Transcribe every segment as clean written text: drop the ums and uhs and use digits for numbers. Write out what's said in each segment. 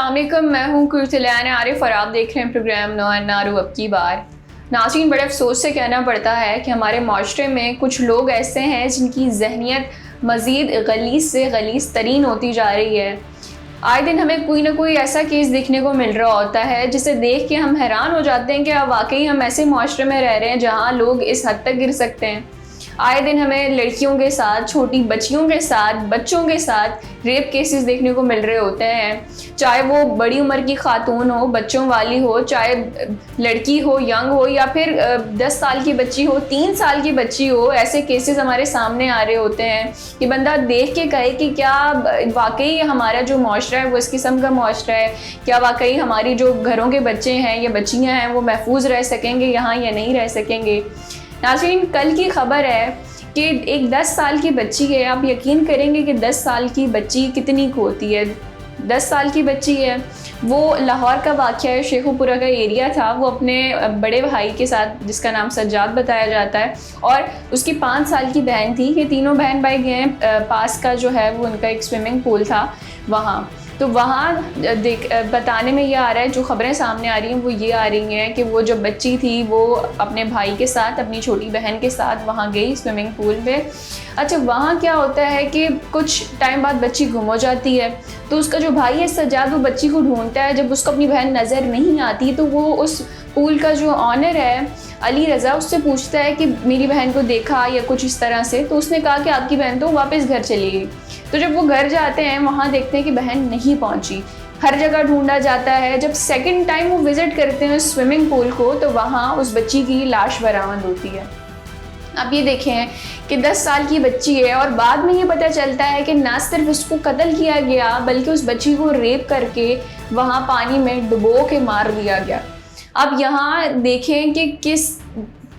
अस्सलामुअलैकुम, मैं हूँ कुर्तलान आरिफ और आप देख रहे हैं प्रोग्राम नो नारू अब की बार। नाज़रीन, बड़े अफसोस से कहना पड़ता है कि हमारे माशरे में कुछ लोग ऐसे हैं जिनकी जहनीत मज़ीद गलीज़ से गलीज़ तरीन होती जा रही है। आए दिन हमें कोई ना कोई ऐसा केस देखने को मिल रहा होता है जिसे देख के हम हैरान हो जाते हैं कि वाकई हम ऐसे माशरे में रह रहे हैं जहाँ लोग इस हद तक गिर सकते हैं। आए दिन हमें लड़कियों के साथ, छोटी बच्चियों के साथ, बच्चों के साथ रेप केसेस देखने को मिल रहे होते हैं, चाहे वो बड़ी उम्र की खातून हो, बच्चों वाली हो, चाहे लड़की हो, यंग हो, या फिर 10 साल की बच्ची हो, 3 साल की बच्ची हो। ऐसे केसेस हमारे सामने आ रहे होते हैं कि बंदा देख के कहे कि क्या वाकई हमारा जो माशरा है वो इस किस्म का माशरा है, क्या वाकई हमारी जो घरों के बच्चे हैं या बच्चियाँ हैं वो महफूज रह सकेंगे यहाँ या नहीं रह सकेंगे। नाज़रीन, कल की खबर है कि एक 10 साल की बच्ची है। आप यकीन करेंगे कि 10 साल की बच्ची कितनी होती है। 10 साल की बच्ची है, वो लाहौर का वाक़या है, शेखुपुरा का एरिया था। वो अपने बड़े भाई के साथ, जिसका नाम सज्जाद बताया जाता है, और उसकी 5 साल की बहन थी। ये तीनों बहन भाई गए पास का जो है वो उनका एक स्विमिंग पूल था वहाँ। तो वहाँ बताने में ये आ रहा है, जो ख़बरें सामने आ रही हैं वो ये आ रही हैं कि वो जब बच्ची थी वो अपने भाई के साथ, अपनी छोटी बहन के साथ वहाँ गई स्विमिंग पूल पे। अच्छा, वहाँ क्या होता है कि कुछ टाइम बाद बच्ची गुम हो जाती है। तो उसका जो भाई है सज्जाद, वो बच्ची को ढूंढता है। जब उसको अपनी बहन नज़र नहीं आती तो वो उस पूल का जो ऑनर है अली रज़ा, उससे पूछता है कि मेरी बहन को देखा या कुछ इस तरह से। तो उसने कहा कि आपकी बहन तो वापस घर चली गई। तो जब वो घर जाते हैं वहाँ देखते हैं कि बहन नहीं पहुँची। हर जगह ढूंढा जाता है। जब सेकंड टाइम वो विज़िट करते हैं स्विमिंग पूल को तो वहाँ उस बच्ची की लाश बरामद होती है। अब ये देखें कि 10 साल की बच्ची है और बाद में ये पता चलता है कि ना सिर्फ उसको कत्ल किया गया बल्कि उस बच्ची को रेप करके वहाँ पानी में डुबो के मार दिया गया। अब यहाँ देखें कि किस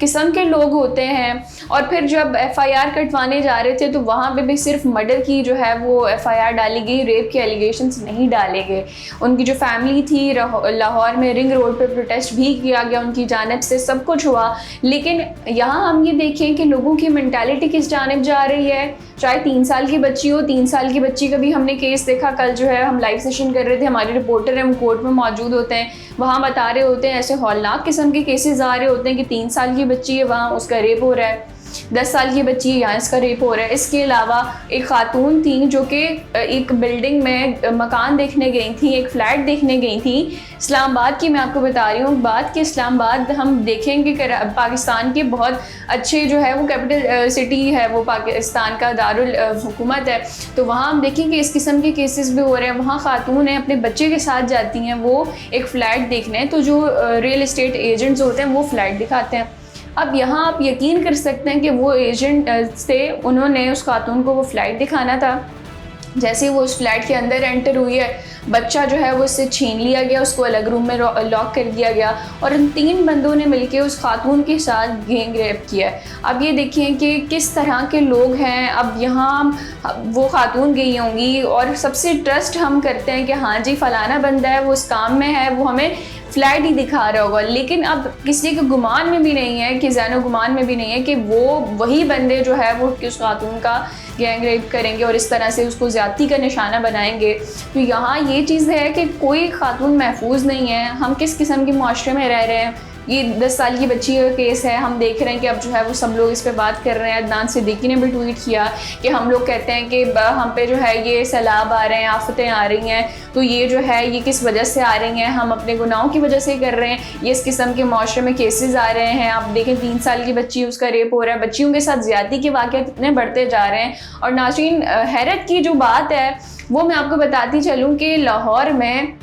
किस्म के लोग होते हैं। और फिर जब FIR कटवाने जा रहे थे तो वहाँ पे भी सिर्फ मर्डर की जो है वो FIR डाली गई, रेप के एलिगेशंस नहीं डाले गए। उनकी जो फैमिली थी, लाहौर में रिंग रोड पे प्रोटेस्ट भी किया गया उनकी जानिब से, सब कुछ हुआ। लेकिन यहाँ हम ये देखें कि लोगों की मेंटालिटी किस जानिब जा रही है। चाहे 3 साल की बच्ची हो, 3 साल की बच्ची का भी हमने केस देखा। कल जो है हम लाइव सेशन कर रहे थे, हमारे रिपोर्टर हैं, हम कोर्ट में मौजूद होते हैं, वहाँ बता रहे होते हैं ऐसे हौलनाक किस्म के केसेस आ रहे होते हैं कि 3 साल की बच्ची है, वहाँ उसका रेप हो रहा है, 10 साल की बच्ची है, यहाँ इसका रेप हो रहा है। इसके अलावा एक खातून थी जो कि एक बिल्डिंग में मकान देखने गई थी, एक फ़्लैट देखने गई थी इस्लामाबाद की। मैं आपको बता रही हूँ बात कि इस्लामाबाद हम देखेंगे कि पाकिस्तान के बहुत अच्छे जो है वो कैपिटल सिटी है, वो पाकिस्तान का दारुल हुकूमत है। तो वहाँ हम देखेंगे इस किस्म के केसेस भी हो रहे हैं। वहाँ खातून है अपने बच्चे के साथ जाती हैं वो एक फ़्लैट देखने, तो जो रियल इस्टेट एजेंट्स होते हैं वो फ़्लैट दिखाते हैं। अब यहाँ आप यकीन कर सकते हैं कि वो एजेंट से उन्होंने उस खातून को वो फ़्लैट दिखाना था। जैसे ही वो उस फ्लैट के अंदर एंटर हुई है, बच्चा जो है वो उससे छीन लिया गया, उसको अलग रूम में लॉक कर दिया गया और उन 3 बंदों ने मिलकर उस खातून के साथ गैंग रेप किया है। अब ये देखिए कि किस तरह के लोग हैं। अब यहाँ वो खातून गई होंगी और सबसे ट्रस्ट हम करते हैं कि हाँ जी फलाना बंदा है, वो उस काम में है, वो हमें फ्लैट ही दिखा रहा होगा। लेकिन अब किसी के गुमान में भी नहीं है, कि ज़ानो गुमान में भी नहीं है कि वो वही बंदे जो है वो उस खातून का गैंग रेप करेंगे और इस तरह से उसको ज़्यादती का निशाना बनाएंगे। तो यहाँ ये चीज़ है कि कोई खातून महफूज नहीं है। हम किस किस्म के माशरे में रह रहे हैं। ये 10 साल की बच्ची का केस है। हम देख रहे हैं कि अब जो है वो सब लोग इस पे बात कर रहे हैं। अदनान सिद्दीकी ने भी ट्वीट किया कि हम लोग कहते हैं कि हम पे जो है ये सैलाब आ रहे हैं, आफतें आ रही हैं, तो ये जो है ये किस वजह से आ रही हैं, हम अपने गुनाहों की वजह से ही कर रहे हैं, ये इस किस्म के माशरे में केसेस आ रहे हैं। आप देखें 3 साल की बच्ची, उसका रेप हो रहा है, बच्चियों के साथ ज़्यादती के वाक़यात कितने बढ़ते जा रहे हैं। और नाज़रीन, हैरत की जो बात है वो मैं आपको बताती चलूँ कि लाहौर में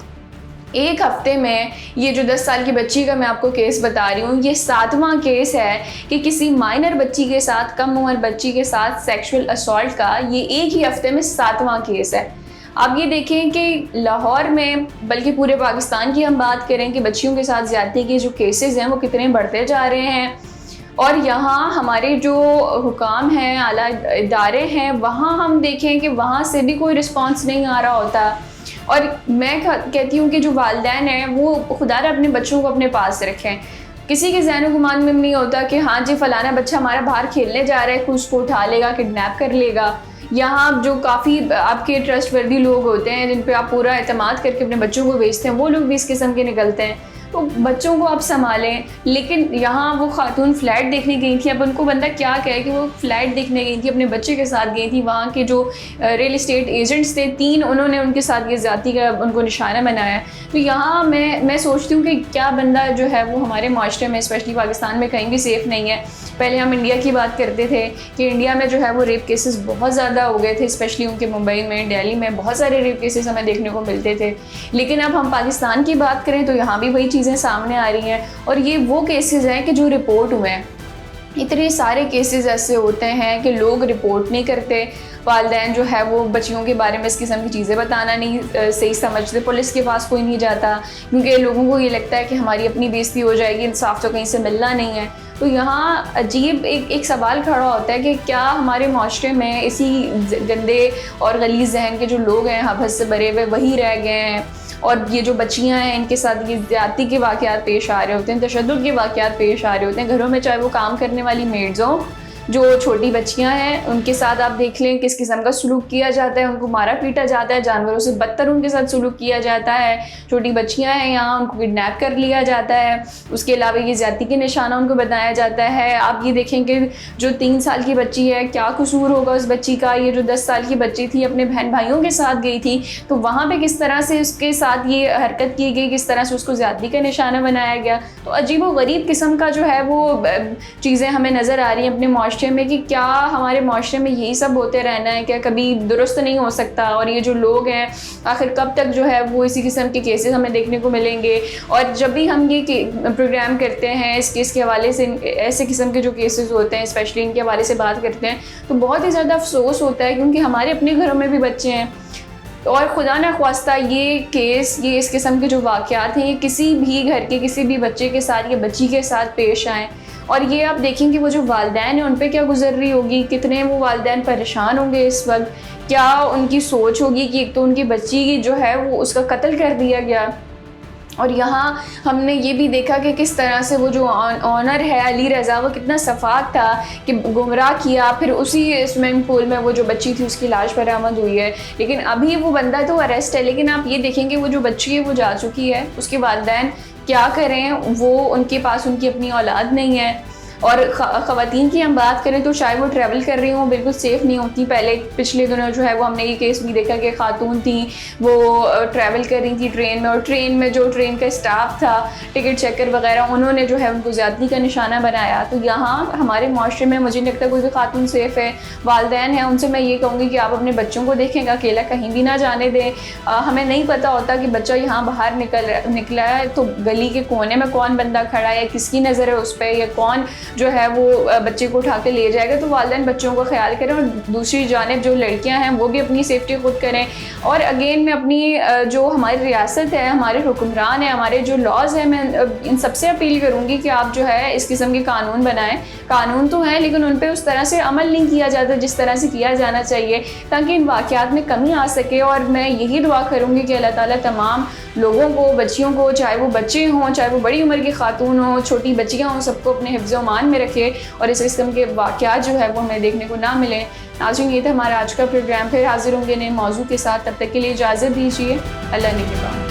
एक हफ्ते में ये जो 10 साल की बच्ची का मैं आपको केस बता रही हूँ, ये 7वां केस है कि किसी माइनर बच्ची के साथ, कम उम्र बच्ची के साथ सेक्सुअल असॉल्ट का। ये एक ही हफ्ते में 7वां केस है। आप ये देखें कि लाहौर में, बल्कि पूरे पाकिस्तान की हम बात करें कि बच्चियों के साथ ज़्यादती के जो केसेस हैं वो कितने बढ़ते जा रहे हैं। और यहाँ हमारे जो हुकाम हैं, आला इदारे हैं, वहाँ हम देखें कि वहाँ से भी कोई रिस्पॉन्स नहीं आ रहा होता। और मैं कहती हूँ कि जो वालिदैन हैं वो खुदारा अपने बच्चों को अपने पास रखें। किसी के ज़हन गुमान में नहीं होता कि हाँ जी फलाना बच्चा हमारा बाहर खेलने जा रहा है, कोई उसको उठा लेगा, किडनैप कर लेगा, यहाँ जो काफ़ी आपके ट्रस्टवर्दी लोग होते हैं जिन पे आप पूरा एतमाद करके अपने बच्चों को भेजते हैं, वो लोग भी इस किस्म के निकलते हैं। तो बच्चों को आप संभालें। लेकिन यहाँ वो खातून फ्लैट देखने गई थी, अब उनको बंदा क्या कहे कि वो फ्लैट देखने गई थी, अपने बच्चे के साथ गई थी। वहाँ के जो रियल इस्टेट एजेंट्स थे 3, उन्होंने उनके साथ ये ज़्यादती का उनको निशाना बनाया। तो यहाँ मैं सोचती हूँ कि क्या बंदा जो है वो हमारे माशरे में, स्पेशली पाकिस्तान में, कहीं भी सेफ़ नहीं है। पहले हम इंडिया की बात करते थे कि इंडिया में जो है वो रेप केसेस बहुत ज़्यादा हो गए थे, स्पेशली उनके मुंबई में, दिल्ली में बहुत सारे रेप केसेस हमें देखने को मिलते थे। लेकिन अब हम पाकिस्तान की बात करें तो यहाँ भी वही चीज़ें सामने आ रही हैं, और ये वो केसेस हैं कि जो रिपोर्ट हुए हैं। इतने सारे केसेस ऐसे होते हैं कि लोग रिपोर्ट नहीं करते, वालिदैन जो है वो बच्चियों के बारे में इस किस्म की चीज़ें बताना नहीं सही समझते, पुलिस के पास कोई नहीं जाता, क्योंकि लोगों को ये लगता है कि हमारी अपनी बेइज्जती हो जाएगी, इंसाफ तो कहीं से मिलना नहीं है। तो यहाँ अजीब एक सवाल खड़ा होता है कि क्या हमारे माशरे में इसी गंदे और गलीज़ जहन के जो लोग हैं, हवस से भरे हुए, वही रह गए हैं, और ये जो बच्चियाँ हैं इनके साथ ये ज़्यादती के वाक़यात पेश आ रहे होते हैं, तशद्दुद के वाक़यात पेश आ रहे होते हैं घरों में, चाहे वो काम करने वाली मेड्स हों, जो छोटी बच्चियां हैं उनके साथ आप देख लें किस किस्म का सलूक किया जाता है, उनको मारा पीटा जाता है, जानवरों से बदतर उनके साथ सलूक किया जाता है। छोटी बच्चियां हैं यहाँ, उनको किडनैप कर लिया जाता है। उसके अलावा ये ज़्यादती के निशाना उनको बताया जाता है। आप ये देखें कि जो 3 साल की बच्ची है, क्या कसूर होगा उस बच्ची का। ये जो 10 साल की बच्ची थी अपने बहन भाइयों के साथ गई थी, तो वहाँ पर किस तरह से उसके साथ ये हरकत की गई, किस तरह से उसको ज़्यादती का निशाना बनाया गया। तो अजीब व गरीब किस्म का जो है वो चीज़ें हमें नज़र आ रही हैं अपने माशरे में कि क्या हमारे माशरे में यही सब होते रहना है, क्या कभी दुरुस्त नहीं हो सकता। और ये जो लोग हैं आखिर कब तक जो है वो इसी किस्म के केसेस हमें देखने को मिलेंगे। और जब भी हम ये प्रोग्राम करते हैं इस केस के हवाले से, ऐसे किस्म के जो केसेस होते हैं स्पेशली इनके हवाले से बात करते हैं, तो बहुत ही ज़्यादा अफसोस होता है, क्योंकि हमारे अपने घरों में भी बच्चे हैं। और खुदा न ख्वास्ता ये केस, ये इस किस्म के जो वाक़यात हैं, ये किसी भी घर के किसी भी बच्चे के साथ या बच्ची के साथ पेश आएँ, और ये आप देखेंगे वो जो वालिदैन हैं उन पे क्या गुजर रही होगी, कितने वो वालिदैन परेशान होंगे इस वक्त, क्या उनकी सोच होगी कि एक तो उनकी बच्ची की जो है वो उसका कत्ल कर दिया गया। और यहाँ हमने ये भी देखा कि किस तरह से वो जो ऑनर है अली रज़ा, वो कितना सफाक था कि गुमराह किया, फिर उसी स्विमिंग पूल में वो जो बच्ची थी उसकी लाश बरामद हुई है। लेकिन अभी वो बंदा तो अरेस्ट है, लेकिन आप ये देखेंगे वो जो बच्ची है वो जा चुकी है, उसके वालिदैन क्या करें, वो उनके पास उनकी अपनी औलाद नहीं है। और ख़वातीन की हम बात करें तो चाहे वो ट्रैवल कर रही हों बिल्कुल सेफ़ नहीं होती। पहले पिछले दिनों जो है वो हमने ये केस भी देखा कि खातून थी वो ट्रैवल कर रही थी ट्रेन में, और ट्रेन में जो ट्रेन का स्टाफ था, टिकट चेकर वगैरह, उन्होंने जो है उनको ज़्यादती का निशाना बनाया। तो यहाँ हमारे माशरे में मुझे नहीं लगता कोई भी खातून सेफ़ है। वालिदैन हैं, उनसे मैं ये कहूँगी कि आप अपने बच्चों को देखेंगे, अकेला कहीं भी ना जाने दें। हमें नहीं पता होता कि बच्चा यहाँ बाहर निकला है तो गली के कोने में कौन बंदा खड़ा है, किसकी नज़र है उस पर, या कौन जो है वो बच्चे को उठा के ले जाएगा। तो वालिदैन बच्चों का ख्याल करें, और दूसरी जानिब जो लड़कियां हैं वो भी अपनी सेफ्टी खुद करें। और अगेन मैं अपनी जो हमारी रियासत है, हमारे हुक्मरान हैं, हमारे जो लॉज हैं, मैं इन सबसे अपील करूँगी कि आप जो है इस किस्म के कानून बनाएं। कानून तो हैं लेकिन उन पर उस तरह से अमल नहीं किया जाता जिस तरह से किया जाना चाहिए, ताकि इन वाक़यात में कमी आ सके। और मैं यही दुआ करूँगी कि अल्लाह ताला तमाम लोगों को, बच्चियों को, चाहे वो बच्चे हों, चाहे वो बड़ी उम्र की खातून हों, छोटी बच्चियाँ हों, सबको अपने हिफ्ज़ व मान में रखे, और इस किस्म के वाक़यात जो है वो हमें देखने को ना मिलें। नाज़रीन, ये था हमारा आज का प्रोग्राम। फिर हाजिर होंगे नए मौजू के साथ, तब तक के लिए इजाज़त दीजिए। अल्लाह निगहबान।